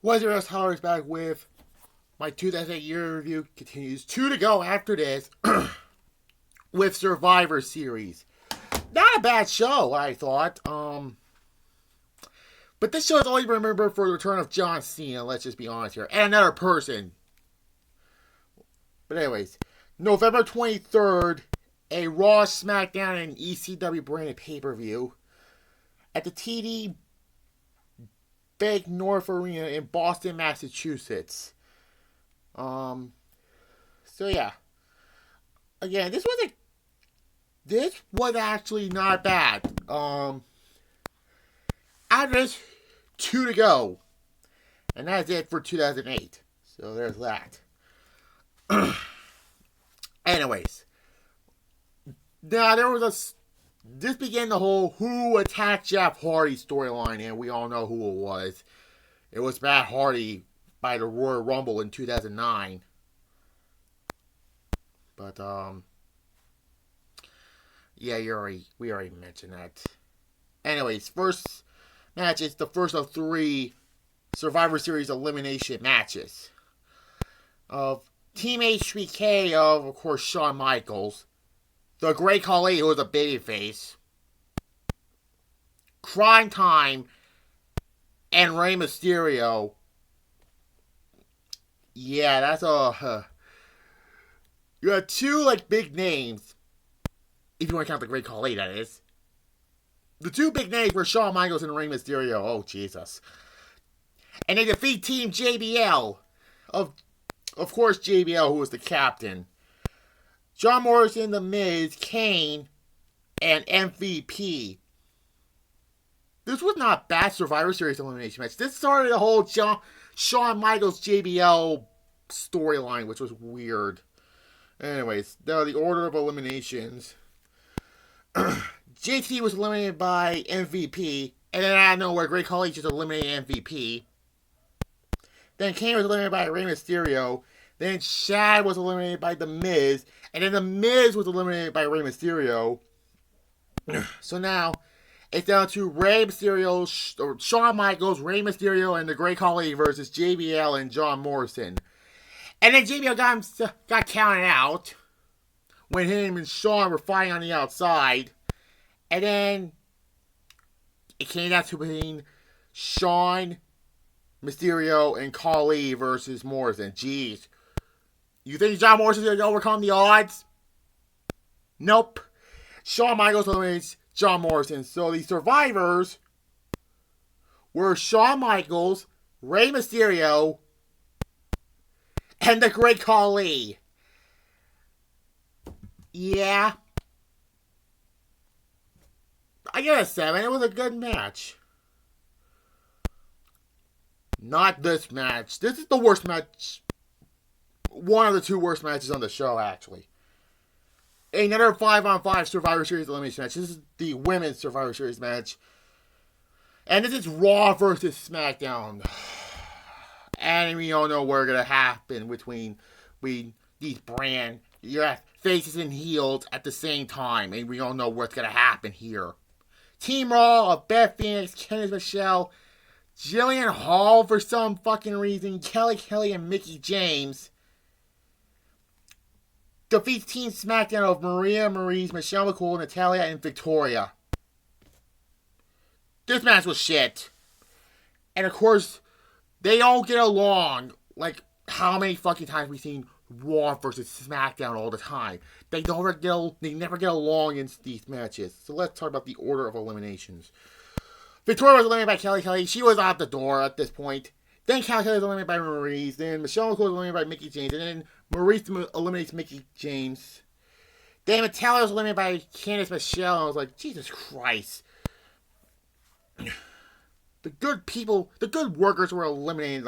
What's your best Hollers back with my 2008 year review continues. 2 to go after this with Survivor Series. Not a bad show, I thought. But this show is only remembered for the return of John Cena, let's just be honest here. And another person. But anyways, November 23rd, a Raw, SmackDown, and ECW branded pay-per-view at the TD Bank North Arena in Boston, Massachusetts. So yeah. Again, this was actually not bad. Out of this, 2 to go. And that's it for 2008. So there's that. Anyways. Now, this began the whole who attacked Jeff Hardy storyline, and we all know who it was. It was Matt Hardy by the Royal Rumble in 2009. But, yeah, we already mentioned that. Anyways, first match is the first of 3 Survivor Series elimination matches. Of Team HBK of course, Shawn Michaels. The Great Khali, who was a babyface. Crime Time. And Rey Mysterio. Yeah, that's you had 2, big names. If you want to count the Great Khali, that is. The 2 big names were Shawn Michaels and Rey Mysterio. Oh, Jesus. And they defeat Team JBL. Of course, JBL, who was the captain. John Morrison, The Miz, Kane, and MVP. This was not a bad Survivor Series elimination match. This started the whole Shawn Michaels JBL storyline, which was weird. Anyways, now the order of eliminations. JT was eliminated by MVP, and then out of nowhere, Great Khali just eliminated MVP. Then Kane was eliminated by Rey Mysterio. Then Shad was eliminated by The Miz. And then The Miz was eliminated by Rey Mysterio. So now, it's down to Rey Mysterio, or Shawn Michaels, Rey Mysterio, and the Great Khali versus JBL and John Morrison. And then JBL got counted out when him and Shawn were fighting on the outside. And then it came down to between Shawn, Mysterio, and Khali versus Morrison. Jeez. You think John Morrison's going to overcome the odds? Nope. Shawn Michaels eliminates John Morrison. So the survivors were Shawn Michaels, Rey Mysterio, and the Great Khali. Yeah. I give it a 7. It was a good match. Not this match. This is the worst match. One of the 2 worst matches on the show, actually. Another 5-on-5 Survivor Series elimination match. This is the women's Survivor Series match. And this is Raw versus SmackDown. And we all know what's going to happen between these brand. You have faces and heels at the same time. And we all know what's going to happen here. Team Raw of Beth Phoenix, Candice Michelle, Jillian Hall for some fucking reason, Kelly, and Mickie James defeats Team SmackDown of Maria, Maryse, Michelle McCool, Natalia, and Victoria. This match was shit. And of course, they all get along. Like, how many fucking times we've seen Raw versus SmackDown all the time. They never get along in these matches. So let's talk about the order of eliminations. Victoria was eliminated by Kelly. She was out the door at this point. Then Kelly was eliminated by Maryse. Then Michelle McCool was eliminated by Mickie James. And then Maryse eliminates Mickie James. Then Natalia was eliminated by Candice Michelle. And I was like, Jesus Christ. The good people, the good workers were eliminated,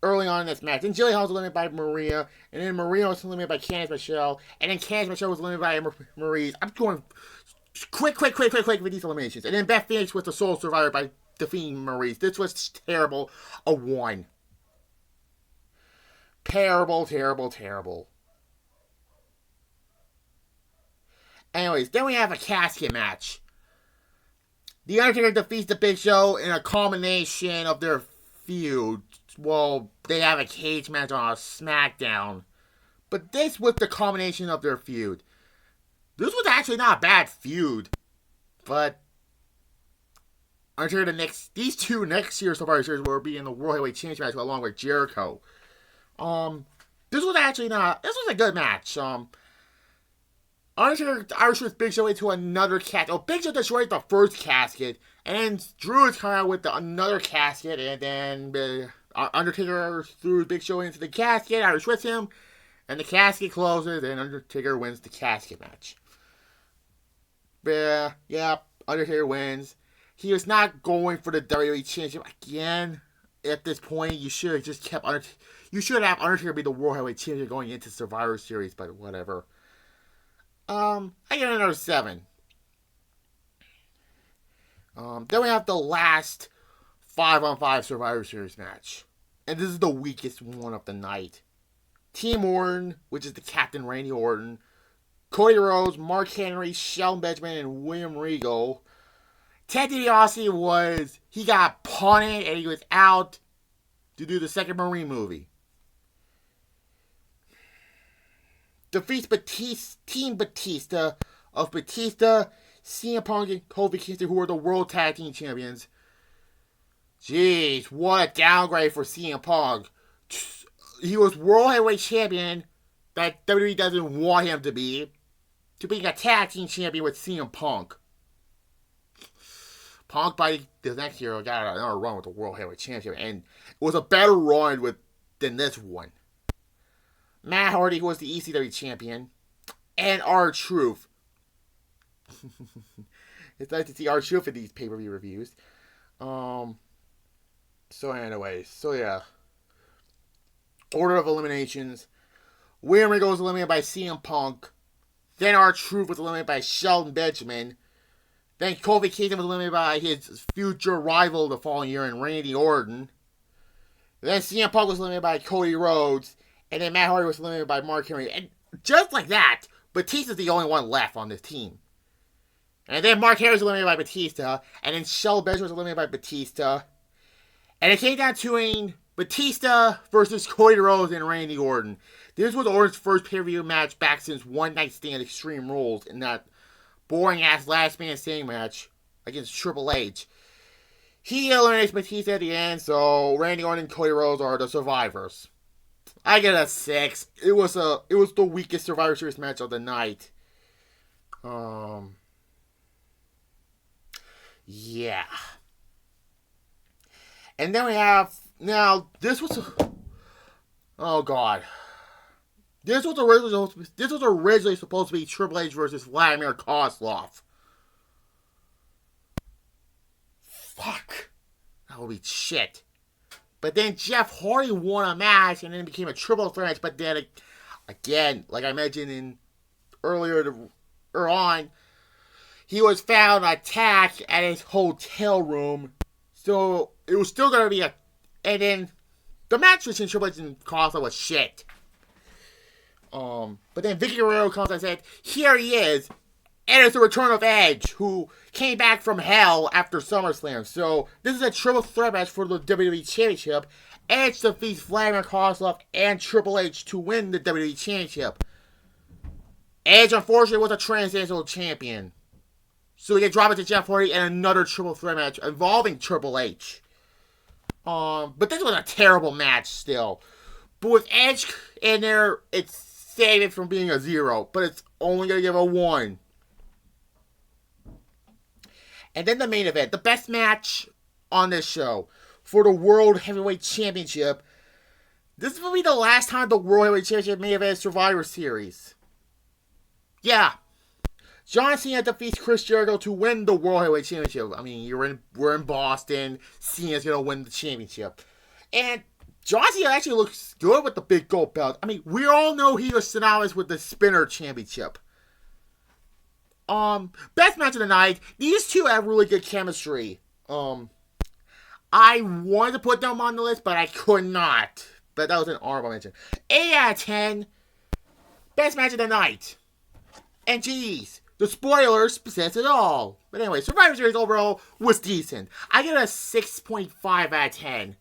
early on in this match. Then Jillian Hall was eliminated by Maria. And then Maria was eliminated by Candice Michelle. And then Candice Michelle was eliminated by Maryse. I'm going quick with these eliminations. And then Beth Phoenix was the sole survivor by defeating Maryse. This was terrible. A 1. Terrible. Anyways, then we have a casket match. The Undertaker defeats the Big Show in a combination of their feud. Well, they have a cage match on a SmackDown. But this was the culmination of their feud. This was actually not a bad feud. But until these two next year's Survivor Series will be in the World Heavyweight Championship match along with Jericho. This was a good match. Undertaker Irish with Big Show into another casket. Oh, Big Show destroyed the first casket, and then Drew is coming out with another casket, and then Undertaker threw Big Show into the casket. Irish with him, and the casket closes, and Undertaker wins the casket match. Yeah, Undertaker wins. He was not going for the WWE Championship again. At this point, you should have just kept Undertaker. You should have Undertaker be the World Heavyweight Champion going into Survivor Series, but whatever. I get another 7. Then we have the last 5-on-5 Survivor Series match. And this is the weakest one of the night. Team Orton, which is the Captain Randy Orton, Cody Rhodes, Mark Henry, Shelton Benjamin, and William Regal. Ted DiBiase he got punted and he was out to do the second Marine movie. Defeats Team Batista of Batista, CM Punk, and Kofi Kingston, who are the World Tag Team Champions. Jeez, what a downgrade for CM Punk. He was World Heavyweight Champion that WWE doesn't want him to being a Tag Team Champion with CM Punk. Punk by the next year got another run with the World Heavyweight Championship, and it was a better run than this one. Matt Hardy, who was the ECW champion, and R-Truth. It's nice to see R-Truth in these pay-per-view reviews. So yeah. Order of eliminations. William Regal was eliminated by CM Punk. Then R-Truth was eliminated by Shelton Benjamin. Then Kofi Kingston was eliminated by his future rival the following year in Randy Orton. Then CM Punk was eliminated by Cody Rhodes. And then Matt Hardy was eliminated by Mark Henry. And just like that, Batista's the only one left on this team. And then Mark Henry was eliminated by Batista. And then Shelton Benjamin was eliminated by Batista. And it came down to Batista versus Cody Rhodes and Randy Orton. This was Orton's first pay-per-view match back since One Night Stand Extreme Rules in that boring-ass last man standing match against Triple H. He eliminates Batista at the end, so Randy Orton and Cody Rhodes are the survivors. I get a 6. It was the weakest Survivor Series match of the night. Yeah. And then we have this was oh god. This was originally supposed to be Triple H versus Vladimir Kozlov. Fuck. That would be shit. But then Jeff Hardy won a match and then it became a triple threat match. But then, again, like I mentioned earlier on, he was found attacked at his hotel room. So it was still going to be and then the match between Triple H and Kozlov was shit. But then Vicky Guerrero comes and said, here he is. And it's the return of Edge, who came back from hell after SummerSlam. So, this is a triple threat match for the WWE Championship. Edge defeats Vladimir Kozlov and Triple H to win the WWE Championship. Edge, unfortunately, was a Transnational Champion. So, they drop it to Jeff Hardy and another triple threat match involving Triple H. But this was a terrible match still. But with Edge in there, it's saved it from being a 0. But it's only going to give a 1. And then the main event, the best match on this show for the World Heavyweight Championship. This will be the last time the World Heavyweight Championship may have had a Survivor Series. Yeah. John Cena defeats Chris Jericho to win the World Heavyweight Championship. I mean, we're in Boston. Cena's going to win the championship. And John Cena actually looks good with the big gold belt. I mean, we all know he was synonymous with the Spinner Championship. Best match of the night. These two have really good chemistry. I wanted to put them on the list, but I could not. But that was an honorable mention. 8 out of 10. Best match of the night. And geez, the spoilers says it all. But anyway, Survivor Series overall was decent. I give it a 6.5 out of 10.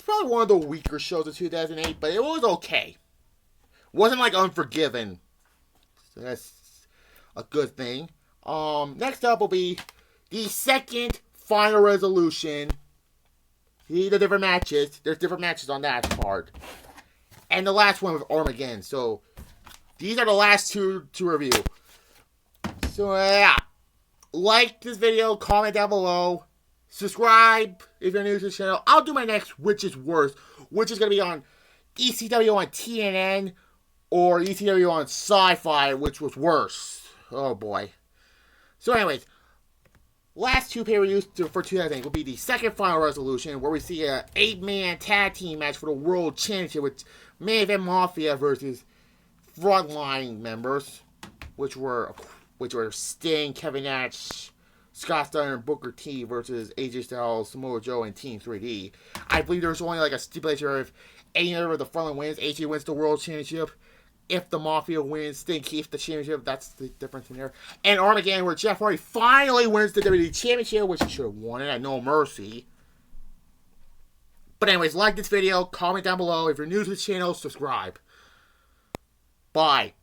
probably one of the weaker shows of 2008, but it was okay. Wasn't like Unforgiven. So that's a good thing. Next up will be the second final resolution. See the different matches. There's different matches on that part. And the last one with Armageddon. So these are the last two to review. So yeah. Like this video, comment down below. Subscribe if you're new to the channel. I'll do my next Which is Worse, which is going to be on ECW on TNN or ECW on Sci-Fi, which was worse. Oh boy. So anyways, last two pay-per-views for 2008 will be the second final resolution, where we see an 8-man tag team match for the World Championship with Main Event Mafia versus Frontline members, which were Sting, Kevin Nash, Scott Steiner, and Booker T versus AJ Styles, Samoa Joe, and Team 3D. I believe there's only like a stipulation where if any member of the Frontline wins, AJ wins the World Championship. If the Mafia wins, Sting keeps the championship. That's the difference in there. And Armageddon, where Jeff Hardy finally wins the WWE Championship, which he should have won it at No Mercy. But anyways, like this video, comment down below. If you're new to the channel, subscribe. Bye.